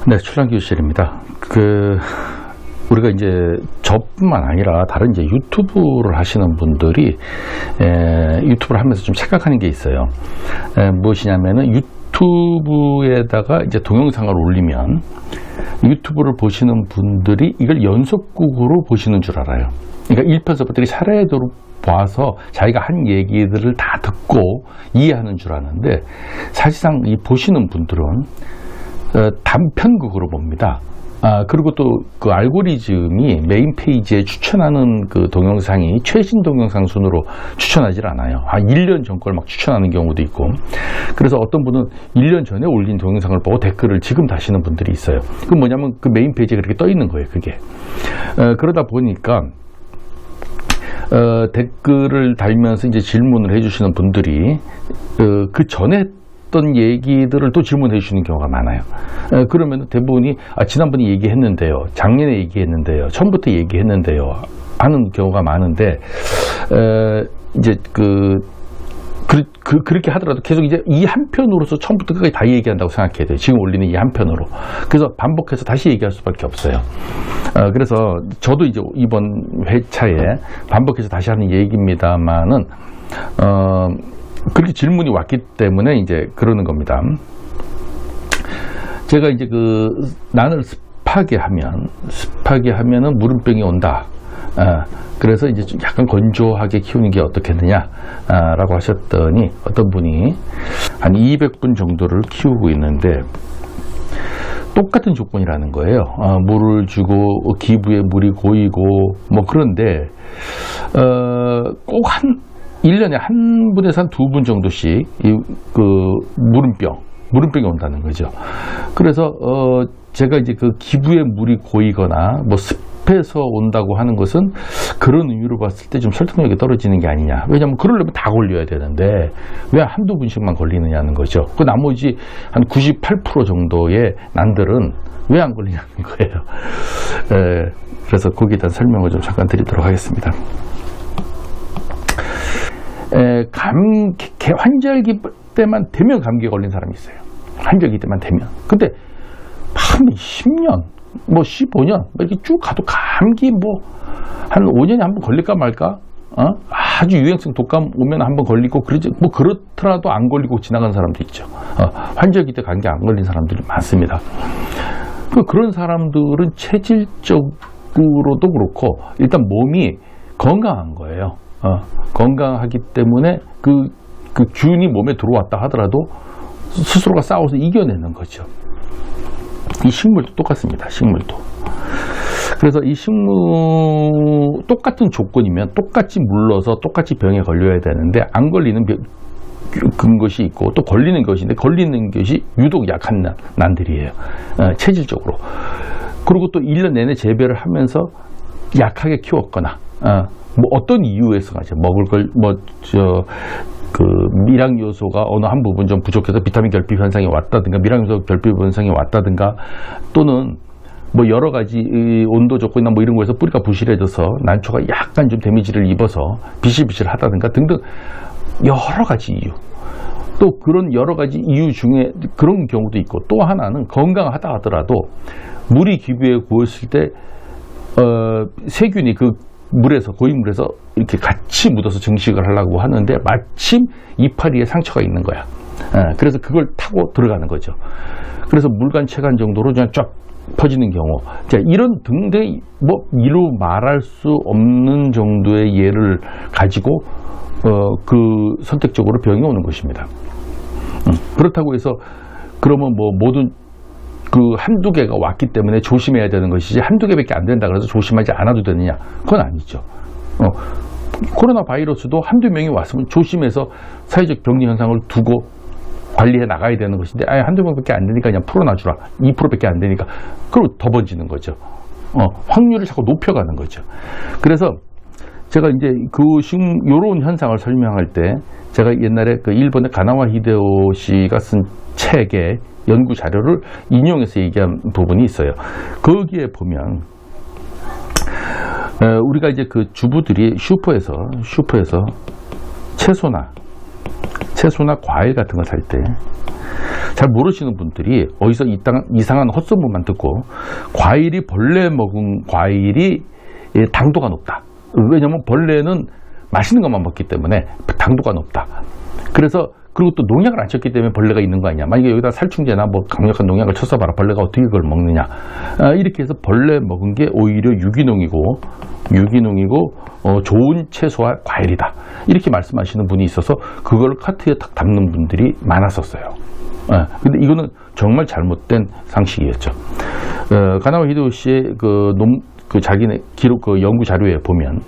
네, 출란교실입니다. 우리가 이제 저뿐만 아니라 다른 이제 유튜브를 하시는 분들이 유튜브를 하면서 좀 착각하는 게 있어요. 무엇이냐면은 유튜브에다가 이제 동영상을 올리면 유튜브를 보시는 분들이 이걸 연속극으로 보시는 줄 알아요. 그러니까 1편서부터 차례대로 봐서 자기가 한 얘기들을 다 듣고 이해하는 줄 아는데, 사실상 이 보시는 분들은 단편극으로 봅니다. 그리고 또 그 알고리즘이 메인 페이지에 추천하는 그 동영상이 최신 동영상 순으로 추천하질 않아요. 1년 전 걸 막 추천하는 경우도 있고, 그래서 어떤 분은 1년 전에 올린 동영상을 보고 댓글을 지금 다시는 분들이 있어요. 그건 뭐냐면 그 메인 페이지에 그렇게 떠 있는 거예요, 그게. 그러다 보니까 댓글을 달면서 이제 질문을 해주시는 분들이 그 전에 했던 얘기들을 또 질문해 주시는 경우가 많아요. 그러면 대부분이 지난번에 얘기했는데요, 작년에 얘기했는데요, 처음부터 얘기했는데요 하는 경우가 많은데, 이제 그렇게 하더라도 계속 이제 이 한 편으로서 처음부터 끝까지 다 얘기한다고 생각해야 돼요. 지금 올리는 이 한 편으로. 그래서 반복해서 다시 얘기할 수밖에 없어요. 그래서 저도 이제 이번 회차에 반복해서 다시 하는 얘기입니다만은, 그렇게 질문이 왔기 때문에 이제 그러는 겁니다. 제가 이제 나는 습하게 하면은 무름병이 온다. 그래서 이제 좀 약간 건조하게 키우는 게 어떻겠느냐라고 하셨더니, 어떤 분이 한 200분 정도를 키우고 있는데 똑같은 조건이라는 거예요. 물을 주고 기부에 물이 고이고 뭐 그런데 꼭 1년에 한 분에서 한 2분 정도씩 무름병이 온다는 거죠. 그래서 제가 이제 그 기부에 물이 고이거나 뭐 습해서 온다고 하는 것은 그런 의미로 봤을 때 좀 설득력이 떨어지는 게 아니냐. 왜냐하면 그러려면 다 걸려야 되는데 왜 한두 분씩만 걸리느냐는 거죠. 그 나머지 한 98% 정도의 난들은 왜 안 걸리냐는 거예요. 그래서 거기에 대한 설명을 좀 잠깐 드리도록 하겠습니다. 환절기 때만 되면 감기에 걸린 사람이 있어요. 환절기 때만 되면. 근데 한 10년, 뭐 15년 이렇게 쭉 가도 감기 뭐 한 5년에 한 번 걸릴까 말까? 아주 유행성 독감 오면 한 번 걸리고 그러지, 뭐 그렇더라도 안 걸리고 지나가는 사람도 있죠. 환절기 때 감기 안 걸린 사람들이 많습니다. 그런 사람들은 체질적으로도 그렇고 일단 몸이 건강한 거예요. 건강하기 때문에 그 균이 몸에 들어왔다 하더라도 스스로가 싸워서 이겨내는 거죠. 이 식물도 똑같습니다. 식물도. 그래서 이 똑같은 조건이면 똑같이 물러서 똑같이 병에 걸려야 되는데 안 걸리는 것이 있고 또 걸리는 것인데 걸리는 것이 유독 약한 난들이에요. 체질적으로. 그리고 또 1년 내내 재배를 하면서 약하게 키웠거나 뭐 어떤 이유에서 먹을 걸 미량 요소가 어느 한 부분 좀 부족해서 비타민 결핍 현상이 왔다든가 미량 요소 결핍 현상이 왔다든가, 또는 뭐 여러 가지 온도 조건이나 뭐 이런 거에서 뿌리가 부실해져서 난초가 약간 좀 데미지를 입어서 비실비실하다든가 등등 여러 가지 이유. 또 그런 여러 가지 이유 중에 그런 경우도 있고, 또 하나는 건강하다 하더라도 물이 기부에 고였을 때 세균이 고인물에서 이렇게 같이 묻어서 증식을 하려고 하는데 마침 이파리에 상처가 있는 거야. 그래서 그걸 타고 들어가는 거죠. 그래서 물간 체간 정도로 그냥 쫙 퍼지는 경우. 자, 이런 등등 뭐 이루 말할 수 없는 정도의 예를 가지고 선택적으로 병이 오는 것입니다. 그렇다고 해서 그러면 뭐 모든 한두 개가 왔기 때문에 조심해야 되는 것이지 한두 개밖에 안 된다 그래서 조심하지 않아도 되느냐? 그건 아니죠. 코로나 바이러스도 한두 명이 왔으면 조심해서 사회적 격리 현상을 두고 관리해 나가야 되는 것인데 한두 명밖에 안 되니까 그냥 풀어놔주라. 2%밖에 안 되니까 그리고 더 번지는 거죠. 확률을 자꾸 높여가는 거죠. 그래서 제가 이제 요런 현상을 설명할 때 제가 옛날에 일본의 가나와 히데요시가 쓴 책의 연구 자료를 인용해서 얘기한 부분이 있어요. 거기에 보면 우리가 이제 주부들이 슈퍼에서 채소나 과일 같은 거 살 때 잘 모르시는 분들이 어디서 이상한 헛소문만 듣고 과일이 벌레 먹은 과일이 당도가 높다. 왜냐하면 벌레는 맛있는 것만 먹기 때문에 당도가 높다. 그래서 그리고 또 농약을 안 쳤기 때문에 벌레가 있는 거 아니냐. 만약에 여기다 살충제나 뭐 강력한 농약을 쳤어봐라. 벌레가 어떻게 그걸 먹느냐. 이렇게 해서 벌레 먹은 게 오히려 유기농이고 좋은 채소와 과일이다. 이렇게 말씀하시는 분이 있어서 그걸 카트에 딱 담는 분들이 많았었어요. 근데 이거는 정말 잘못된 상식이었죠. 가나와 히데요시의 자기네 기록 연구 자료에 보면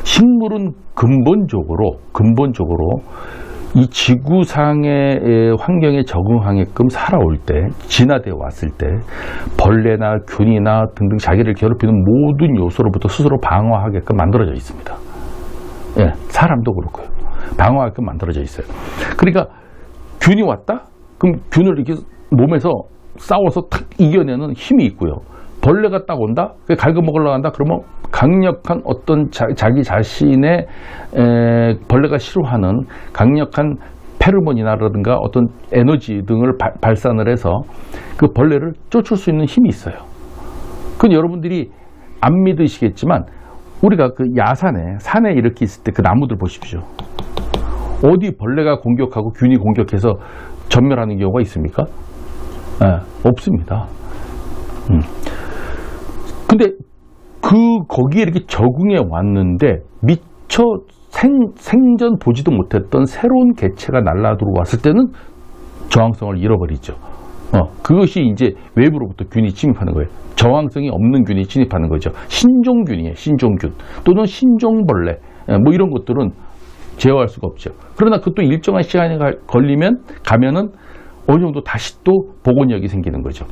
식물은 근본적으로 이 지구상의 환경에 적응하게끔 살아올 때, 진화되어 왔을 때 벌레나 균이나 등등 자기를 괴롭히는 모든 요소로부터 스스로 방어하게끔 만들어져 있습니다. 예, 사람도 그렇고요. 방어하게끔 만들어져 있어요. 그러니까 균이 왔다? 그럼 균을 이렇게 몸에서 싸워서 탁 이겨내는 힘이 있고요. 벌레가 딱 온다? 갉아먹으려고 한다? 그러면 강력한 어떤 자기 자신의 벌레가 싫어하는 강력한 페로몬이라든가 어떤 에너지 등을 발산을 해서 그 벌레를 쫓을 수 있는 힘이 있어요. 그건 여러분들이 안 믿으시겠지만 우리가 그 야산에, 산에 이렇게 있을 때 그 나무들 보십시오. 어디 벌레가 공격하고 균이 공격해서 전멸하는 경우가 있습니까? 없습니다. 근데 거기에 이렇게 적응해 왔는데 미처 생전 보지도 못했던 새로운 개체가 날라 들어왔을 때는 저항성을 잃어버리죠. 그것이 이제 외부로부터 균이 침입하는 거예요. 저항성이 없는 균이 침입하는 거죠. 신종균이에요. 신종균 또는 신종벌레 뭐 이런 것들은 제어할 수가 없죠. 그러나 그것도 일정한 시간이 가면은 어느 정도 다시 또 복원력이 생기는 거죠.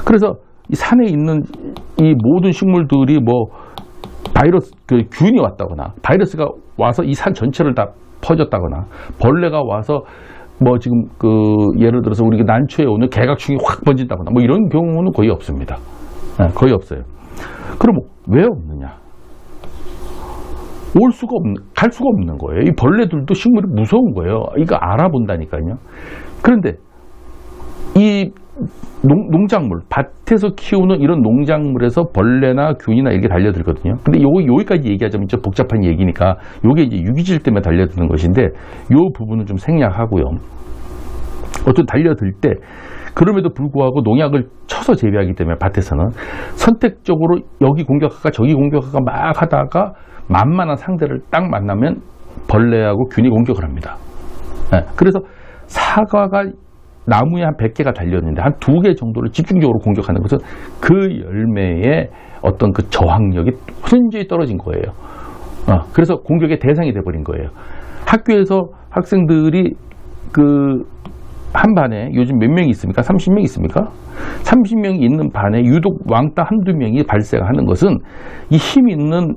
그래서 이 산에 있는 이 모든 식물들이 뭐 바이러스, 균이 왔다거나 바이러스가 와서 이 산 전체를 다 퍼졌다거나 벌레가 와서 뭐 지금 예를 들어서 우리가 난초에 오는 개각충이 확 번진다거나 뭐 이런 경우는 거의 없습니다. 거의 없어요. 그럼 왜 없느냐? 갈 수가 없는 거예요. 이 벌레들도 식물이 무서운 거예요. 이거 알아본다니까요. 그런데 이 농작물, 밭에서 키우는 이런 농작물에서 벌레나 균이나 이렇게 달려들거든요. 근데 여기까지 얘기하자면 좀 복잡한 얘기니까 요게 이제 유기질 때문에 달려드는 것인데 요 부분은 좀 생략하고요. 어떤 달려들 때 그럼에도 불구하고 농약을 쳐서 재배하기 때문에 밭에서는 선택적으로 여기 공격할까 저기 공격할까 막 하다가 만만한 상대를 딱 만나면 벌레하고 균이 공격을 합니다. 그래서 사과가 나무에 한 100개가 달렸는데 한 2개 정도를 집중적으로 공격하는 것은 그 열매의 어떤 그 저항력이 현저히 떨어진 거예요. 그래서 공격의 대상이 돼버린 거예요. 학교에서 학생들이 한 반에 요즘 몇 명이 있습니까? 30명 있습니까? 30명이 있는 반에 유독 왕따 한두 명이 발생하는 것은 이 힘 있는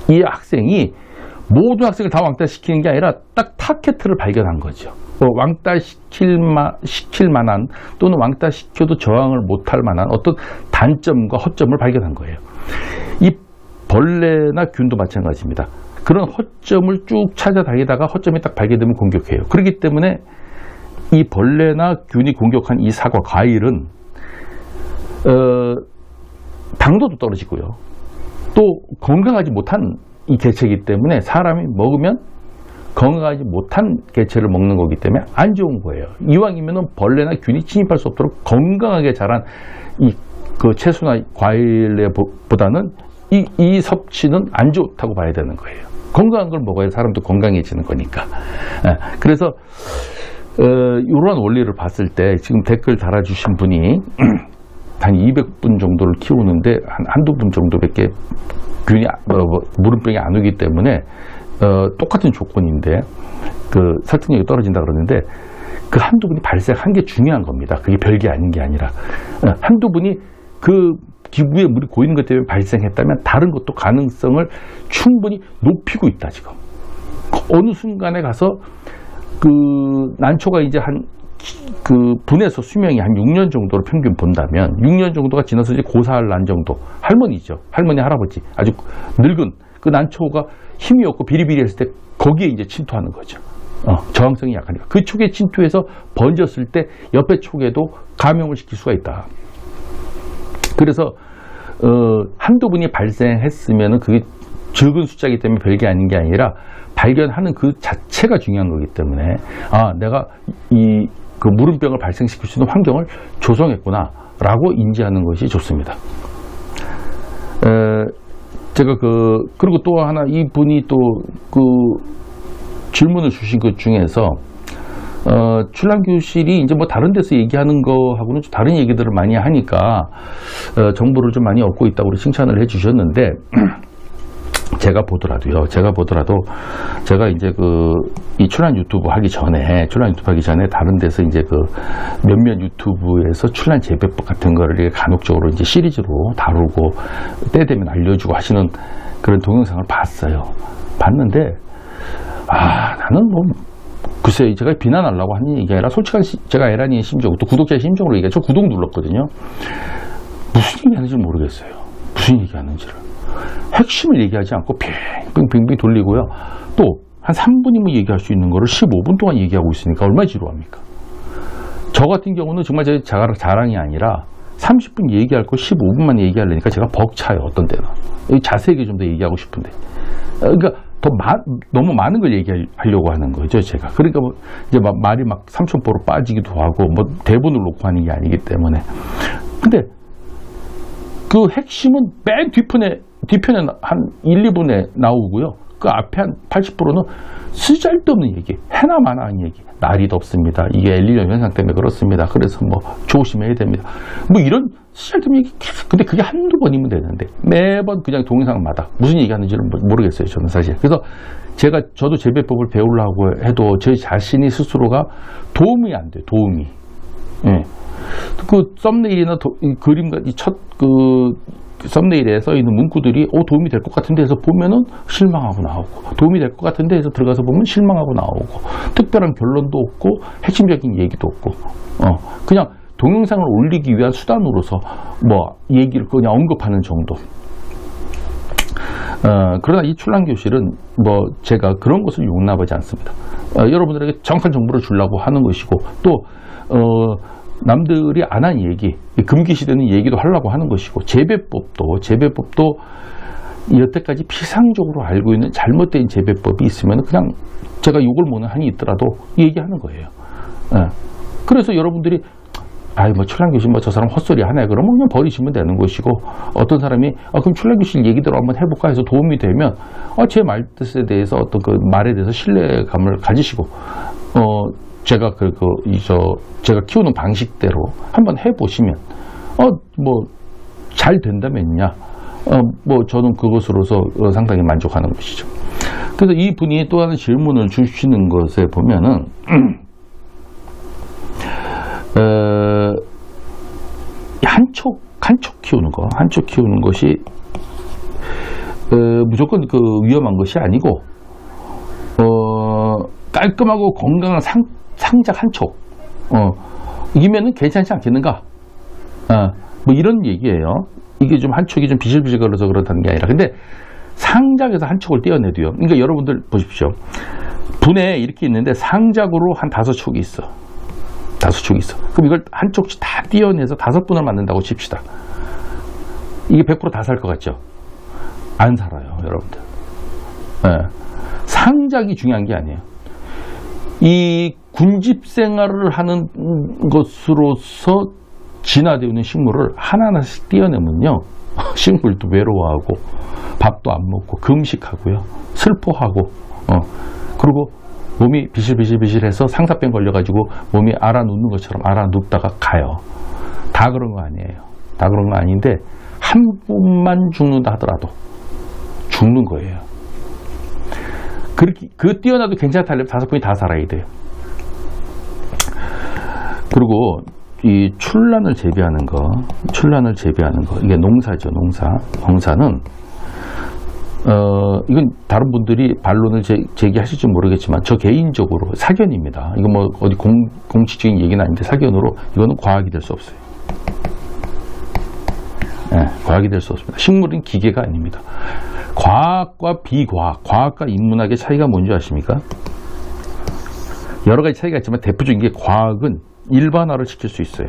이 학생이 모든 학생을 다 왕따시키는 게 아니라 딱 타켓을 발견한 거죠. 왕따시킬 만한 또는 왕따시켜도 저항을 못할 만한 어떤 단점과 허점을 발견한 거예요. 이 벌레나 균도 마찬가지입니다. 그런 허점을 쭉 찾아다니다가 허점이 딱 발견되면 공격해요. 그렇기 때문에 이 벌레나 균이 공격한 이 사과, 과일은 당도도 떨어지고요. 또 건강하지 못한 이 개체이기 때문에 사람이 먹으면 건강하지 못한 개체를 먹는 거기 때문에 안 좋은 거예요. 이왕이면은 벌레나 균이 침입할 수 없도록 건강하게 자란 채소나 과일보다는 이 섭취는 안 좋다고 봐야 되는 거예요. 건강한 걸 먹어야 사람도 건강해지는 거니까. 그래서 이러한 원리를 봤을 때 지금 댓글 달아주신 분이 한 200분 정도를 키우는데 한두 분 정도밖에 균이 무름병이 안 오기 때문에 똑같은 조건인데 설득력이 떨어진다 그러는데 그 한두 분이 발생한 게 중요한 겁니다. 그게 별게 아닌 게 아니라 한두 분이 그 기부에 물이 고이는 것 때문에 발생했다면 다른 것도 가능성을 충분히 높이고 있다. 지금 어느 순간에 가서 난초가 이제 분해서 수명이 한 6년 정도로 평균 본다면 6년 정도가 지나서 이제 고사할 난 정도, 할머니죠. 할머니, 할아버지, 아주 늙은 그 난초가 힘이 없고 비리비리 했을 때 거기에 이제 침투하는 거죠. 저항성이 약하니까. 그 촉에 침투해서 번졌을 때 옆에 촉에도 감염을 시킬 수가 있다. 그래서 한두 분이 발생했으면 그게 적은 숫자이기 때문에 별게 아닌 게 아니라 발견하는 그 자체가 중요한 거기 때문에 내가 그 무름병을 발생시킬 수 있는 환경을 조성했구나 라고 인지하는 것이 좋습니다. 제가 그리고 또 하나 이분이 또 그 질문을 주신 것 중에서 출란교실이 이제 뭐 다른 데서 얘기하는 거하고는 좀 다른 얘기들을 많이 하니까 정보를 좀 많이 얻고 있다고 칭찬을 해 주셨는데 제가 보더라도 제가 이제 이 출란 유튜브 하기 전에 다른 데서 이제 몇몇 유튜브에서 출란 재배법 같은 거를 간혹적으로 이제 시리즈로 다루고 때 되면 알려주고 하시는 그런 동영상을 봤는데 나는 뭐 글쎄 제가 비난하려고 하는 얘기가 아니라 솔직한 제가 에라니의 심정 또 구독자의 심정으로 얘기해. 저 구독 눌렀거든요. 무슨 얘기하는지 모르겠어요. 무슨 얘기하는지를. 핵심을 얘기하지 않고 빙빙빙 돌리고요. 또 한 3분이면 얘기할 수 있는 거를 15분 동안 얘기하고 있으니까 얼마나 지루합니까? 저 같은 경우는 정말 제 자랑이 아니라 30분 얘기할 거 15분만 얘기하려니까 제가 벅차요. 어떤 때는. 자세하게 좀 더 얘기하고 싶은데. 그러니까 너무 많은 걸 얘기하려고 하는 거죠, 제가. 그러니까 뭐 이제 말이 막 삼천포로 빠지기도 하고 뭐 대본을 놓고 하는 게 아니기 때문에. 근데 그 핵심은 맨 뒤편에 한 1, 2분에 나오고요. 그 앞에 한 80%는 쓰잘데없는 얘기, 해나마나 하는 얘기. 날이 덥습니다. 이게 엘니뇨 현상 때문에 그렇습니다. 그래서 뭐 조심해야 됩니다. 뭐 이런 쓰잘데없는 얘기. 근데 그게 한두 번이면 되는데 매번 그냥 동영상마다 무슨 얘기 하는지는 모르겠어요. 저는 사실. 그래서 저도 재배법을 배우려고 해도 제 자신이 스스로가 도움이 안 돼요. 도움이. 예. 그 썸네일이나 그림과 썸네일에 써 있는 문구들이 도움이 될 것 같은데 해서 보면은 실망하고 나오고, 도움이 될 것 같은데 해서 들어가서 보면 실망하고 나오고, 특별한 결론도 없고 핵심적인 얘기도 없고, 그냥 동영상을 올리기 위한 수단으로서 뭐 얘기를 그냥 언급하는 정도. 그러나 이 출란교실은 뭐 제가 그런 것을 용납하지 않습니다. 여러분들에게 정확한 정보를 주려고 하는 것이고, 또 남들이 안 한 얘기, 금기시되는 얘기도 하려고 하는 것이고, 재배법도 여태까지 피상적으로 알고 있는 잘못된 재배법이 있으면 그냥 제가 욕을 먹는 한이 있더라도 얘기하는 거예요. 그래서 여러분들이 뭐 출란교실 뭐 저 사람 헛소리 하네 그러면 그냥 버리시면 되는 것이고, 어떤 사람이 그럼 출란교실 얘기대로 한번 해볼까 해서 도움이 되면 제 말뜻에 대해서 어떤 그 말에 대해서 신뢰감을 가지시고 제가 제가 키우는 방식대로 한번 해보시면 뭐 잘 된다면야 뭐 저는 그것으로서 상당히 만족하는 것이죠. 그래서 이 분이 또 하나 질문을 주시는 것에 보면은 한촉 키우는 것이 무조건 위험한 것이 아니고 깔끔하고 건강한 상작 한촉 이면은 괜찮지 않겠는가? 뭐 이런 얘기예요. 이게 좀 한촉이 좀 비실비실거려서 그렇다는 게 아니라, 근데 상작에서 한촉을 떼어내도요. 그러니까 여러분들 보십시오. 분에 이렇게 있는데 상작으로 한 5촉이 있어. 5촉이 있어. 그럼 이걸 한 촉씩 다 떼어내서 5분을 만든다고 칩시다. 이게 100% 다 살 것 같죠? 안 살아요, 여러분들. 상작이 중요한 게 아니에요. 이 군집 생활을 하는 것으로서 진화되어 있는 식물을 하나하나씩 떼어내면요, 식물도 외로워하고 밥도 안 먹고 금식하고요, 슬퍼하고 그리고 몸이 비실비실해서 상사병 걸려가지고 몸이 알아눕는 것처럼 알아눕다가 가요. 다 그런 거 아니에요. 다 그런 거 아닌데 한 분만 죽는다 하더라도 죽는 거예요. 그렇게 뛰어나도 괜찮다 하려면 5분이 다 살아야 돼요. 그리고 이 출란을 재배하는 거 이게 농사죠. 농사는 이건 다른 분들이 반론을 제기하실지 모르겠지만 저 개인적으로 사견입니다. 이거 뭐 어디 공식적인 얘기는 아닌데 사견으로 이거는 과학이 될 수 없어요. 과학이 될 수 없습니다. 식물은 기계가 아닙니다. 과학과 비과학, 과학과 인문학의 차이가 뭔지 아십니까? 여러 가지 차이가 있지만 대표적인 게 과학은 일반화를 시킬 수 있어요.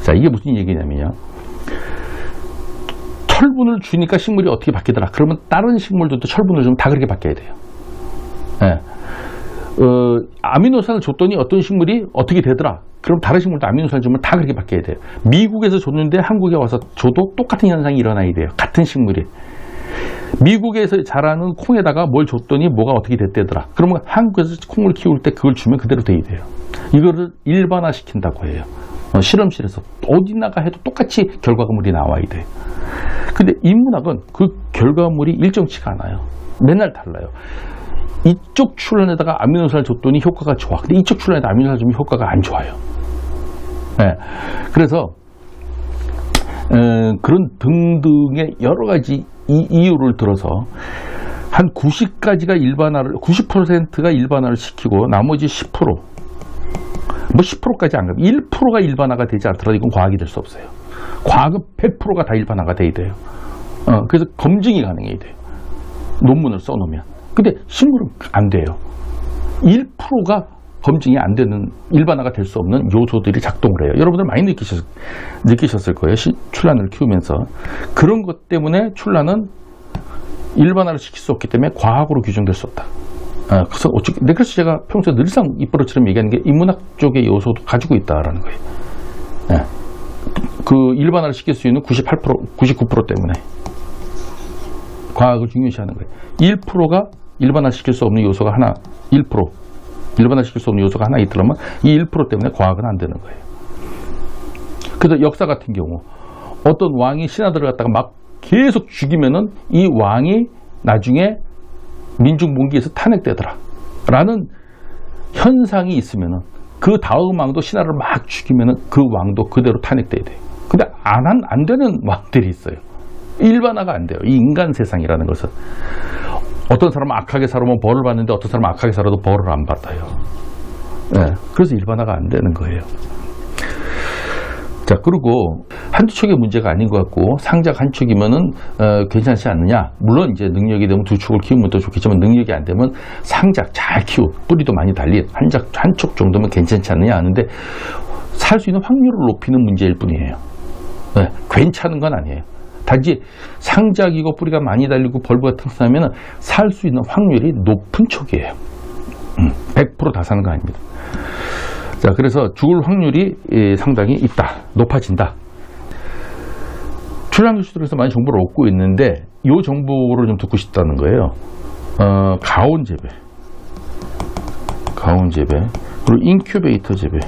자, 이게 무슨 얘기냐면요. 철분을 주니까 식물이 어떻게 바뀌더라. 그러면 다른 식물들도 철분을 주면 다 그렇게 바뀌어야 돼요. 예. 아미노산을 줬더니 어떤 식물이 어떻게 되더라. 그럼 다른 식물도 아미노산을 주면 다 그렇게 바뀌어야 돼요. 미국에서 줬는데 한국에 와서 줘도 똑같은 현상이 일어나야 돼요. 같은 식물이. 미국에서 자라는 콩에다가 뭘 줬더니 뭐가 어떻게 됐대더라. 그러면 한국에서 콩을 키울 때 그걸 주면 그대로 돼야 돼요. 이거를 일반화 시킨다고 해요. 실험실에서 어디나가 해도 똑같이 결과물이 나와야 돼요. 근데 인문학은 그 결과물이 일정치가 않아요. 맨날 달라요. 이쪽 출란에다가 아미노산을 줬더니 효과가 좋아. 근데 이쪽 출란에다 아미노산을 주면 효과가 안 좋아요. 네. 그래서 그런 등등의 여러 가지 이유를 들어서 한 90%가 일반화를 시키고 나머지 10%, 뭐 10%까지 안 가면 1%가 일반화가 되지 않더라도 이건 과학이 될 수 없어요. 과학은 100%가 다 일반화가 돼야 돼요. 그래서 검증이 가능해야 돼요. 논문을 써놓으면. 근데 식물은 안 돼요. 1%가 검증이 안 되는, 일반화가 될 수 없는 요소들이 작동을 해요. 여러분들 많이 느끼셨을 거예요. 출란을 키우면서. 그런 것 때문에 출란은 일반화를 시킬 수 없기 때문에 과학으로 규정될 수 없다. 그래서 제가 평소에 늘상 입버릇처럼 얘기하는 게 인문학 쪽의 요소도 가지고 있다라는 거예요. 네. 그 일반화를 시킬 수 있는 98%, 99% 때문에 과학을 중요시하는 거예요. 1%가 일반화 시킬 수 없는 요소가 하나, 1%. 일반화 시킬 수 없는 요소가 하나 있더라면 이 1% 때문에 과학은 안 되는 거예요. 그래서 역사 같은 경우 어떤 왕이 신하들을 갖다가 막 계속 죽이면은 이 왕이 나중에 민중봉기에서 탄핵되더라 라는 현상이 있으면은 그 다음 왕도 신하를 막 죽이면은 그 왕도 그대로 탄핵돼야 돼요. 근데 안 되는 왕들이 있어요. 일반화가 안 돼요. 이 인간 세상이라는 것은. 어떤 사람은 악하게 살아면 벌을 받는데 어떤 사람은 악하게 살아도 벌을 안 받아요. 네, 그래서 일반화가 안 되는 거예요. 자, 그리고 한두 척의 문제가 아닌 것 같고 상작 한 척이면은 괜찮지 않느냐. 물론 이제 능력이 되면 두 척을 키우면 더 좋겠지만 능력이 안 되면 상작 잘 키운, 뿌리도 많이 달린 한 척 정도면 괜찮지 않느냐 하는데 살 수 있는 확률을 높이는 문제일 뿐이에요. 네, 괜찮은 건 아니에요. 단지 상작이고 뿌리가 많이 달리고 벌브가 튼튼하면 살 수 있는 확률이 높은 척이에요. 100% 다 사는 거 아닙니다. 자, 그래서 죽을 확률이 상당히 있다, 높아진다. 출란 교수들에서 많이 정보를 얻고 있는데 이 정보를 좀 듣고 싶다는 거예요. 가온 재배, 그리고 인큐베이터 재배.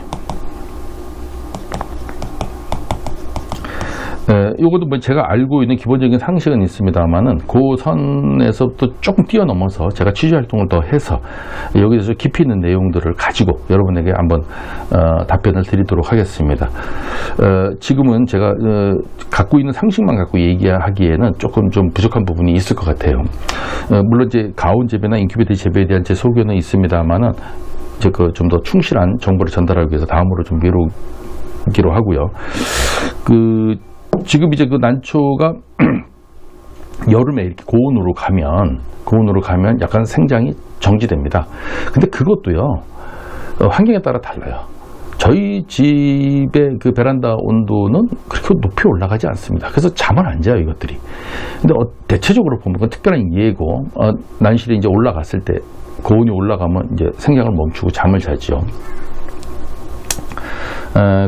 요것도 뭐 제가 알고 있는 기본적인 상식은 있습니다만은 그 선에서부터 조금 뛰어넘어서 제가 취재 활동을 더 해서 여기서 깊이 있는 내용들을 가지고 여러분에게 한번 답변을 드리도록 하겠습니다. 지금은 제가 갖고 있는 상식만 갖고 얘기하기에는 조금 좀 부족한 부분이 있을 것 같아요. 물론 이제 가온 재배나 인큐베이터 재배에 대한 제 소견은 있습니다만은 좀 더 충실한 정보를 전달하기 위해서 다음으로 좀 미루기로 하고요. 지금 이제 그 난초가 여름에 이렇게 고온으로 가면 약간 생장이 정지됩니다. 근데 그것도요, 환경에 따라 달라요. 저희 집의 그 베란다 온도는 그렇게 높이 올라가지 않습니다. 그래서 잠을 안 자요, 이것들이. 근데 대체적으로 보면 그건 특별한 예고, 난실이 이제 올라갔을 때, 고온이 올라가면 이제 생장을 멈추고 잠을 자죠.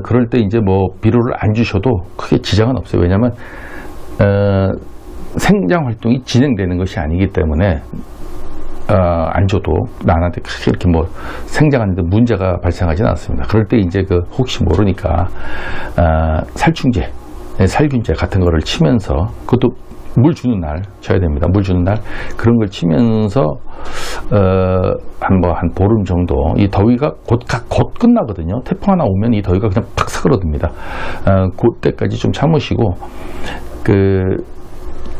그럴 때 이제 뭐 비료를 안 주셔도 크게 지장은 없어요. 왜냐하면 생장 활동이 진행되는 것이 아니기 때문에 안 줘도 나한테 크게 이렇게 뭐 생장하는데 문제가 발생하지는 않습니다. 그럴 때 이제 혹시 모르니까 살충제, 살균제 같은 거를 치면서, 그것도 물 주는 날 쳐야 됩니다. 물 주는 날 그런 걸 치면서 한 보름 정도, 이 더위가 곧 끝나거든요. 태풍 하나 오면 이 더위가 그냥 팍 사그러듭니다. 그때까지 좀 참으시고,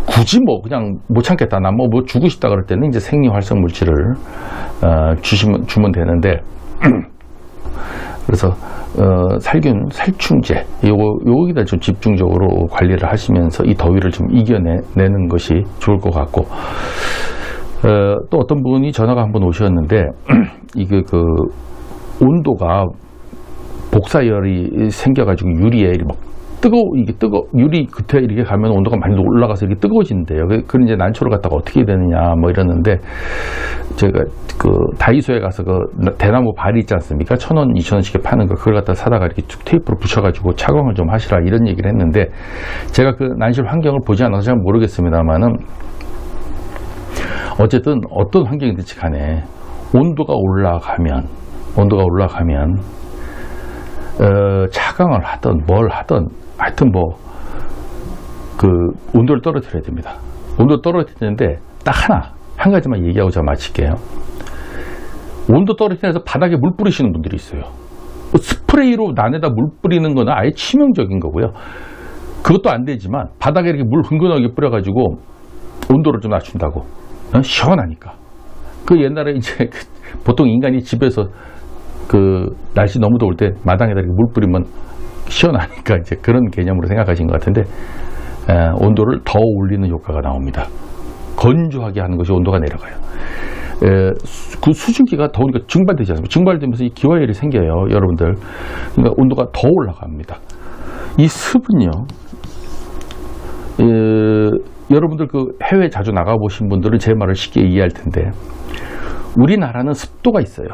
굳이 뭐 그냥 못 참겠다, 나 뭐 주고 싶다 그럴 때는 이제 생리활성 물질을 주면 되는데 그래서 살균, 살충제 여기다 좀 집중적으로 관리를 하시면서 이 더위를 좀 이겨내는 것이 좋을 것 같고, 또 어떤 분이 전화가 한번 오셨는데 이게 그 온도가 복사열이 생겨가지고 유리에 막 유리 끝에 이렇게 가면 온도가 많이 올라가서 이렇게 뜨거워진대요. 그런 이제 난초를 갖다가 어떻게 되느냐 뭐 이러는데, 제가 그 다이소에 가서 그 대나무 발이 있지 않습니까? 1,000원, 2,000원씩에 파는 거, 그걸 갖다 사다가 이렇게 쭉 테이프로 붙여가지고 착용을 좀 하시라 이런 얘기를 했는데, 제가 그 난실 환경을 보지 않아서 잘 모르겠습니다만은, 어쨌든 어떤 환경이든지 간에 온도가 올라가면 차광을 하든 뭘 하든 하여튼 뭐 그 온도를 떨어뜨려야 됩니다. 온도를 떨어뜨리는데 딱 한 가지만 얘기하고 제가 마칠게요. 온도 떨어뜨려서 바닥에 물 뿌리시는 분들이 있어요. 스프레이로 난에다 물 뿌리는 거는 아예 치명적인 거고요. 그것도 안 되지만 바닥에 이렇게 물 흥건하게 뿌려가지고 온도를 좀 낮춘다고. 시원하니까. 그 옛날에 이제 보통 인간이 집에서 그 날씨 너무 더울 때 마당에다 이렇게 물 뿌리면 시원하니까 이제 그런 개념으로 생각하신 것 같은데, 온도를 더 올리는 효과가 나옵니다. 건조하게 하는 것이 온도가 내려가요. 그 수증기가 더우니까 증발되지 않습니까? 증발되면서 이 기화열이 생겨요, 여러분들. 그러니까 온도가 더 올라갑니다. 이 습은요, 여러분들 그 해외 자주 나가보신 분들은 제 말을 쉽게 이해할 텐데, 우리나라는 습도가 있어요,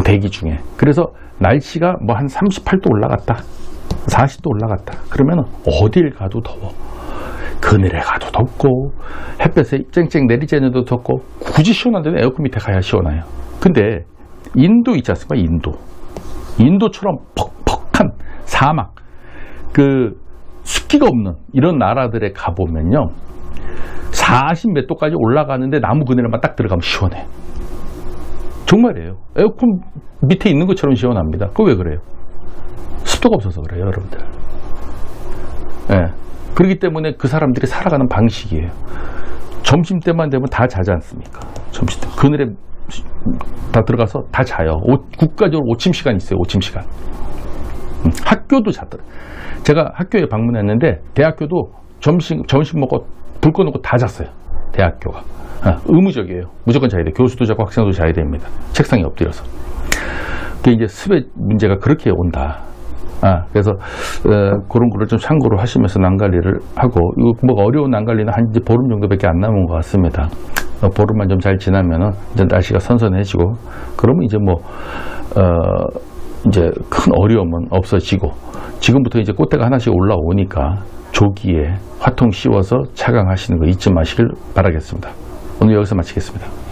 대기 중에. 그래서 날씨가 뭐 한 38도 올라갔다, 40도 올라갔다 그러면 어딜 가도 더워. 그늘에 가도 덥고 햇볕에 쨍쨍 내리쬐는데도 덥고, 굳이 시원한 데는 에어컨 밑에 가야 시원해요. 근데 인도 있지 않습니까? 인도처럼 퍽퍽한 사막, 그 습기가 없는 이런 나라들에 가보면요, 40 몇 도까지 올라가는데 나무 그늘에만 딱 들어가면 시원해. 정말이에요. 에어컨 밑에 있는 것처럼 시원합니다. 그거 왜 그래요? 습도가 없어서 그래요, 여러분들. 예. 그렇기 때문에 그 사람들이 살아가는 방식이에요. 점심때만 되면 다 자지 않습니까? 점심때 그늘에 다 들어가서 다 자요. 국가적으로 오침 시간이 있어요. 오침 시간. 학교도 잤더라. 제가 학교에 방문했는데 대학교도 점심 먹고 불 꺼놓고 다 잤어요. 대학교가. 의무적이에요. 무조건 자야 돼요. 교수도 자고 학생도 자야 됩니다. 책상에 엎드려서. 그게 이제 습의 문제가 그렇게 온다. 그래서 그런 거를 좀 참고를 하시면서 난관리를 하고, 이거 뭐 어려운 난관리는 한 이제 보름 정도밖에 안 남은 것 같습니다. 보름만 좀 잘 지나면은 이제 날씨가 선선해지고, 그러면 이제 뭐 이제 큰 어려움은 없어지고, 지금부터 이제 꽃대가 하나씩 올라오니까 조기에 화통 씌워서 차광하시는 거 잊지 마시길 바라겠습니다. 오늘 여기서 마치겠습니다.